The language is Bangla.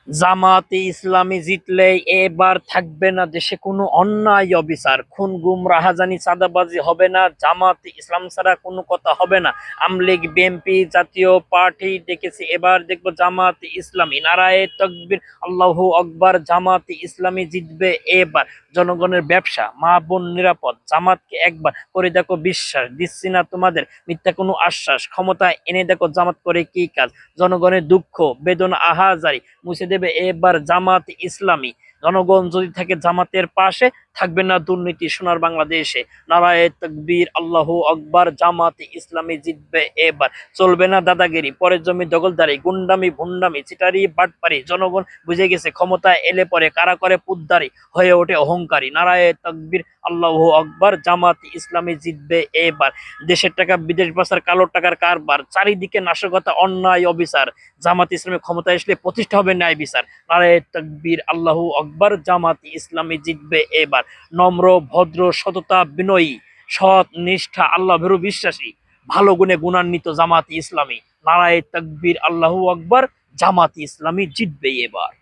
জামাতে ইসলামী জিতলে এবার থাকবে না দেশে কোনো অন্যায় অবিচার, খুন গুম রাহাজানি চাঁদাবাজি হবে না। জামাতে ইসলাম ছাড়া কোনো কথা হবে না। আমলীগ বিএনপি জাতীয় পার্টি ডেকেছে, এবার দেখবো জামাতে ইসলামী। নারায়ে তাকবীর, আল্লাহু আকবার। জামাতে ইসলামী জিতবে এবার। জনগণের ব্যবসা, মা বোন নিরাপদ, জামাতকে একবার করে দেখো বিশ্বাস। দিচ্ছি না তোমাদের মিথ্যা কোনো আশ্বাস, ক্ষমতা এনে দেখো জামাত করে কি কাজ। জনগণের দুঃখ বেদনা আহাজারি মুছে দেবে এবার জামাত ইসলামী। জনগণ যদি থাকে জামাতের পাশে, থাকবে না দুর্নীতি সোনার বাংলাদেশে। নারায়ে তাকবীর, আল্লাহু আকবার। জামাত ইসলামী জিতবে এবার। চলবে না দাদাগিরি, পরের জমি দখলদারি, গুন্ডামি ভুন্ডামি চিটারি বাটপারি। জনগণ বুঝে গেছে ক্ষমতা এলে পরে কারা করে পুদ্দারি, হয়ে ওঠে অহংকারী। নারায়ে তাকবীর, আল্লাহু আকবার। জামাত ইসলামী জিতবে এবার। দেশের টাকা বিদেশ পাচার, কালো টাকার কারবার, চারিদিকে নাশকতা অন্যায় অবিচার। জামাত ইসলামী ক্ষমতা আসলে প্রতিষ্ঠা হবে ন্যায় বিচার। নারায়ে তাকবীর, আল্লাহু আকবার। জামাত ইসলামী জিতবে এবার। নম্র ভদ্র সততা বিনয়ী, সৎ নিষ্ঠা আল্লাহ ভীরু বিশ্বাসী, ভালো গুণে গুণান্বিত জামাত ইসলামী। নারায়ে তাকবীর, আল্লাহু আকবার। জামাত ইসলামী জিতবে এবার।